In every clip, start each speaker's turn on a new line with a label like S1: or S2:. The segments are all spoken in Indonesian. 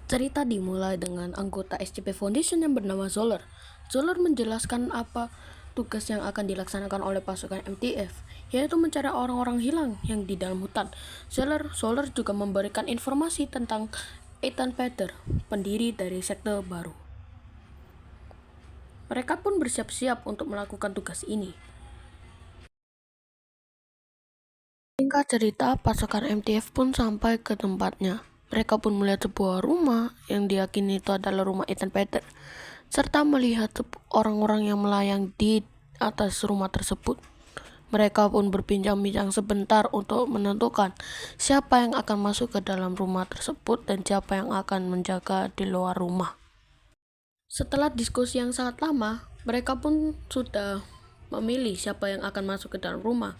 S1: Cerita dimulai dengan anggota SCP Foundation yang bernama Zoller. Zoller menjelaskan apa tugas yang akan dilaksanakan oleh pasukan MTF, yaitu mencari orang-orang hilang yang di dalam hutan. Zoller juga memberikan informasi tentang Ethan Peter, pendiri dari sekte baru. Mereka pun bersiap-siap untuk melakukan tugas ini. Singkat cerita, pasukan MTF pun sampai ke tempatnya. Mereka pun melihat sebuah rumah yang diyakini itu adalah rumah Ethan Peter, serta melihat orang-orang yang melayang di atas rumah tersebut. Mereka pun berbincang-bincang sebentar untuk menentukan siapa yang akan masuk ke dalam rumah tersebut dan siapa yang akan menjaga di luar rumah. Setelah diskusi yang sangat lama, mereka pun sudah memilih siapa yang akan masuk ke dalam rumah.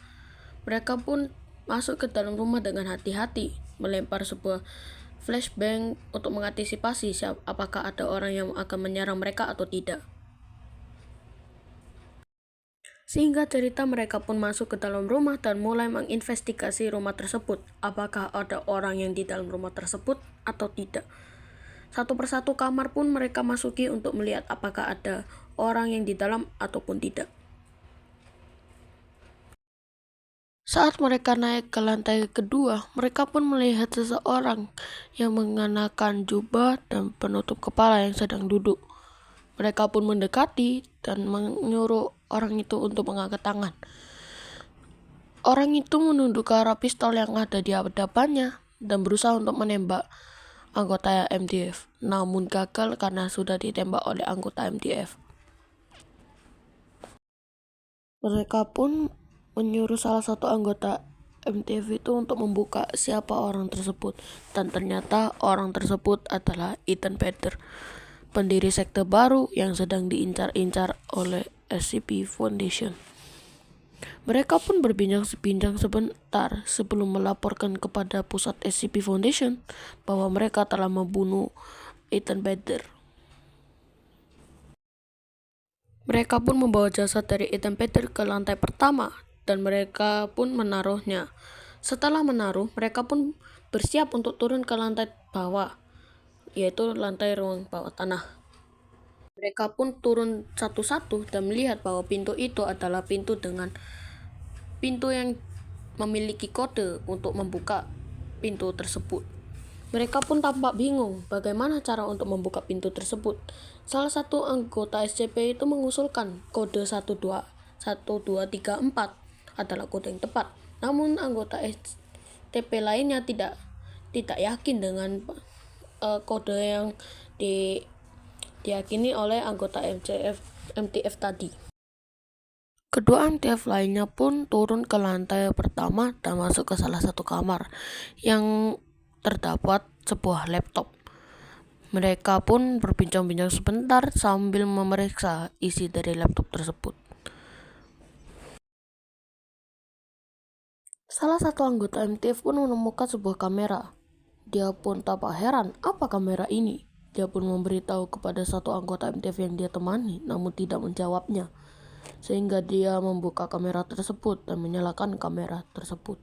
S1: Mereka pun masuk ke dalam rumah dengan hati-hati, melempar sebuah flashbang untuk mengantisipasi apakah ada orang yang akan menyerang mereka atau tidak. Sehingga cerita mereka pun masuk ke dalam rumah dan mulai menginvestigasi rumah tersebut, apakah ada orang yang di dalam rumah tersebut atau tidak. Satu persatu kamar pun mereka masuki untuk melihat apakah ada orang yang di dalam ataupun tidak. Saat mereka naik ke lantai kedua, mereka pun melihat seseorang yang mengenakan jubah dan penutup kepala yang sedang duduk. Mereka pun mendekati dan menyuruh orang itu untuk mengangkat tangan. Orang itu menunduk ke arah pistol yang ada di hadapannya dan berusaha untuk menembak anggota MTF, namun gagal karena sudah ditembak oleh anggota MTF. Mereka pun menyuruh salah satu anggota MTF itu untuk membuka siapa orang tersebut, dan ternyata orang tersebut adalah Ethan Peter, pendiri sekte baru yang sedang diincar-incar oleh SCP Foundation. Mereka pun berbincang sebentar sebelum melaporkan kepada pusat SCP Foundation bahwa mereka telah membunuh Ethan Peter. Mereka pun membawa jasad dari Ethan Peter ke lantai pertama dan mereka pun menaruhnya. Setelah menaruh, mereka pun bersiap untuk turun ke lantai bawah, yaitu lantai ruang bawah tanah. Mereka pun turun satu-satu dan melihat bahwa pintu itu adalah pintu yang memiliki kode untuk membuka pintu tersebut. Mereka pun tampak bingung bagaimana cara untuk membuka pintu tersebut. Salah satu anggota SCP itu mengusulkan kode 1234 adalah kode yang tepat. Namun anggota SCP lainnya tidak yakin dengan kode yang diyakini oleh anggota MTF tadi. Kedua MTF lainnya pun turun ke lantai pertama dan masuk ke salah satu kamar yang terdapat sebuah laptop. Mereka pun berbincang-bincang sebentar sambil memeriksa isi dari laptop tersebut. Salah satu anggota MTF pun menemukan sebuah kamera. Dia pun tampak heran, apa kamera ini? Dia pun memberitahu kepada satu anggota MTF yang dia temani, namun tidak menjawabnya. Sehingga dia membuka kamera tersebut dan menyalakan kamera tersebut.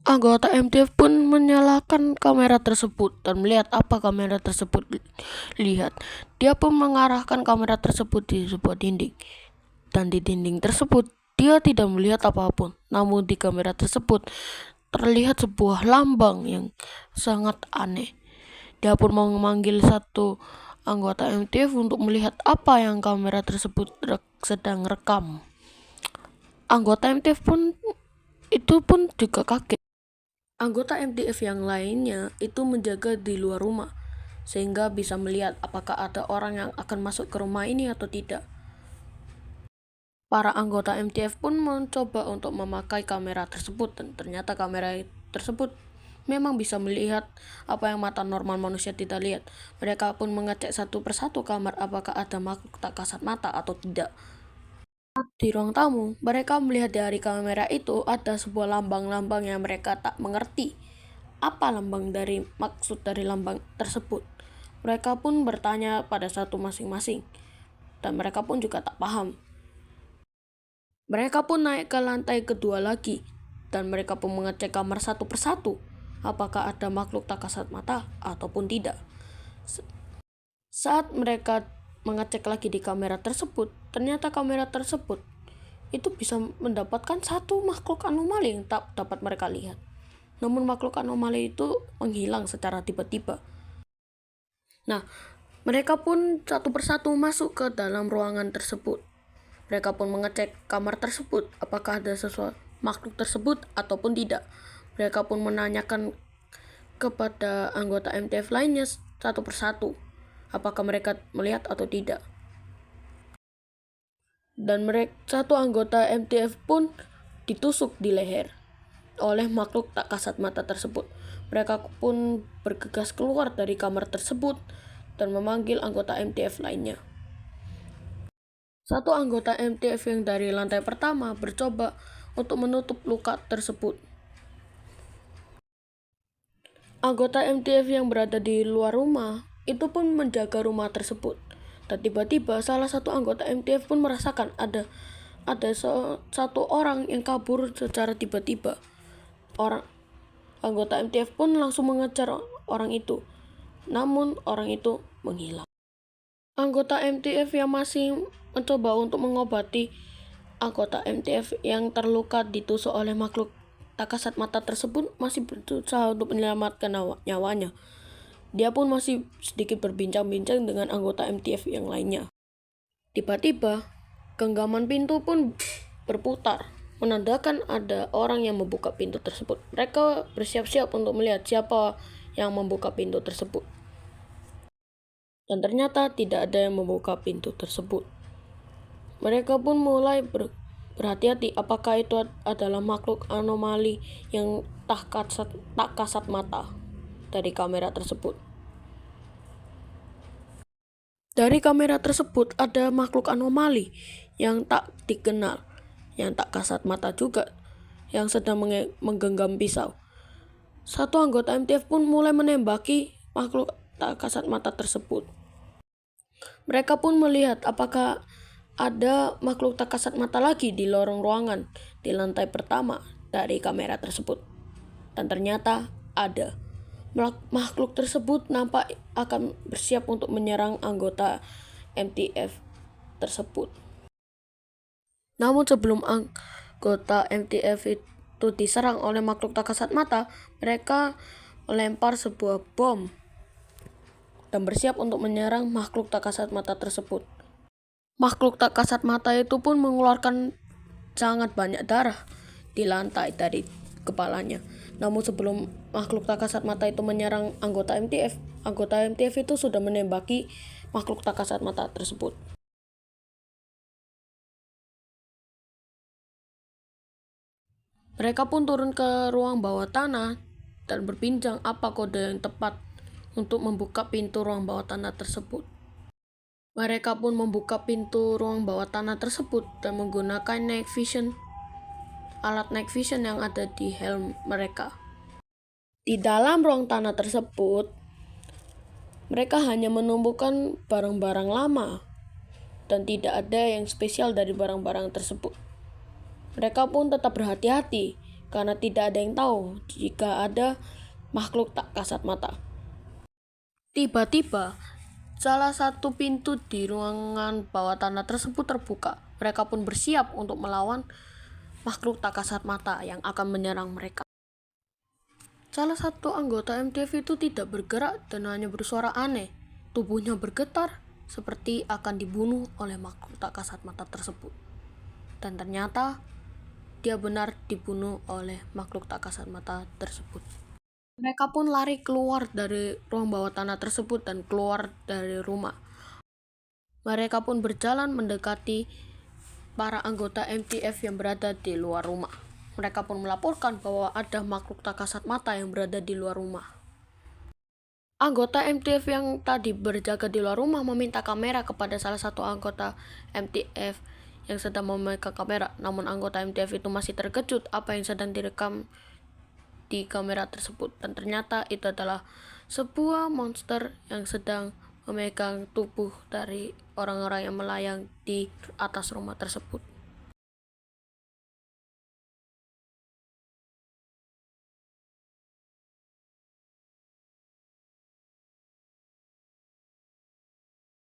S1: Anggota MTF pun menyalakan kamera tersebut dan melihat apa kamera tersebut lihat. Dia pun mengarahkan kamera tersebut di sebuah dinding. Dan di dinding tersebut dia tidak melihat apapun. Namun di kamera tersebut terlihat sebuah lambang yang sangat aneh. Dia pun memanggil satu anggota MTF untuk melihat apa yang kamera tersebut sedang rekam. Anggota MTF pun juga kaget. Anggota MTF yang lainnya itu menjaga di luar rumah, sehingga bisa melihat apakah ada orang yang akan masuk ke rumah ini atau tidak. Para anggota MTF pun mencoba untuk memakai kamera tersebut, dan ternyata kamera tersebut memang bisa melihat apa yang mata normal manusia tidak lihat. Mereka pun mengecek satu persatu kamar apakah ada makhluk tak kasat mata atau tidak. Di ruang tamu, mereka melihat dari kamera itu ada sebuah lambang-lambang yang mereka tak mengerti apa maksud dari lambang tersebut. Mereka pun bertanya pada satu masing-masing, dan mereka pun juga tak paham. Mereka pun naik ke lantai kedua lagi, dan mereka pun mengecek kamar satu persatu. apakah ada makhluk tak kasat mata ataupun tidak. Saat mereka mengecek lagi di kamera tersebut, ternyata kamera tersebut itu bisa mendapatkan satu makhluk anomali yang tak dapat mereka lihat. Namun makhluk anomali itu menghilang secara tiba-tiba. Nah, mereka pun satu persatu masuk ke dalam ruangan tersebut. Mereka pun mengecek kamar tersebut, apakah ada sesuatu makhluk tersebut ataupun tidak. Mereka pun menanyakan kepada anggota MTF lainnya satu persatu, apakah mereka melihat atau tidak. Dan satu anggota MTF pun ditusuk di leher oleh makhluk tak kasat mata tersebut. Mereka pun bergegas keluar dari kamar tersebut dan memanggil anggota MTF lainnya. Satu anggota MTF yang dari lantai pertama mencoba untuk menutup luka tersebut. Anggota MTF yang berada di luar rumah itu pun menjaga rumah tersebut. Dan tiba-tiba salah satu anggota MTF pun merasakan ada satu orang yang kabur secara tiba-tiba. Anggota MTF pun langsung mengejar orang itu. Namun orang itu menghilang. Anggota MTF yang masih mencoba untuk mengobati anggota MTF yang terluka ditusuk oleh makhluk tak kasat mata tersebut masih berusaha untuk menyelamatkan nyawanya. Dia pun masih sedikit berbincang-bincang dengan anggota MTF yang lainnya. Tiba-tiba, genggaman pintu pun berputar, menandakan ada orang yang membuka pintu tersebut. Mereka bersiap-siap untuk melihat siapa yang membuka pintu tersebut. Dan ternyata tidak ada yang membuka pintu tersebut. Mereka pun mulai berhati-hati apakah itu adalah makhluk anomali yang tak kasat mata dari kamera tersebut. Dari kamera tersebut ada makhluk anomali yang tak dikenal, yang tak kasat mata juga, yang sedang menggenggam pisau. Satu anggota MTF pun mulai menembaki makhluk tak kasat mata tersebut. Mereka pun melihat apakah ada makhluk tak kasat mata lagi di lorong ruangan di lantai pertama dari kamera tersebut. Dan ternyata ada. Makhluk tersebut nampak akan bersiap untuk menyerang anggota MTF tersebut. Namun sebelum anggota MTF itu diserang oleh makhluk tak kasat mata, mereka melempar sebuah bom dan bersiap untuk menyerang makhluk tak kasat mata tersebut. Makhluk tak kasat mata itu pun mengeluarkan sangat banyak darah di lantai dari kepalanya. Namun sebelum makhluk tak kasat mata itu menyerang anggota MTF itu sudah menembaki makhluk tak kasat mata tersebut. Mereka pun turun ke ruang bawah tanah dan berbincang apa kode yang tepat untuk membuka pintu ruang bawah tanah tersebut. Mereka pun membuka pintu ruang bawah tanah tersebut dan menggunakan alat night vision yang ada di helm mereka. Di dalam ruang tanah tersebut, mereka hanya menemukan barang-barang lama dan tidak ada yang spesial dari barang-barang tersebut. Mereka pun tetap berhati-hati karena tidak ada yang tahu jika ada makhluk tak kasat mata. Tiba-tiba, salah satu pintu di ruangan bawah tanah tersebut terbuka. Mereka pun bersiap untuk melawan makhluk tak kasat mata yang akan menyerang mereka. Salah satu anggota MTF itu tidak bergerak dan hanya bersuara aneh. Tubuhnya bergetar seperti akan dibunuh oleh makhluk tak kasat mata tersebut. Dan ternyata dia benar dibunuh oleh makhluk tak kasat mata tersebut. Mereka pun lari keluar dari ruang bawah tanah tersebut dan keluar dari rumah. Mereka pun berjalan mendekati para anggota MTF yang berada di luar rumah. Mereka pun melaporkan bahwa ada makhluk tak kasat mata yang berada di luar rumah. Anggota MTF yang tadi berjaga di luar rumah meminta kamera kepada salah satu anggota MTF yang sedang memegang kamera. Namun anggota MTF itu masih terkejut apa yang sedang direkam di kamera tersebut. Dan ternyata itu adalah sebuah monster yang sedang memegang tubuh dari orang-orang yang melayang di atas rumah tersebut.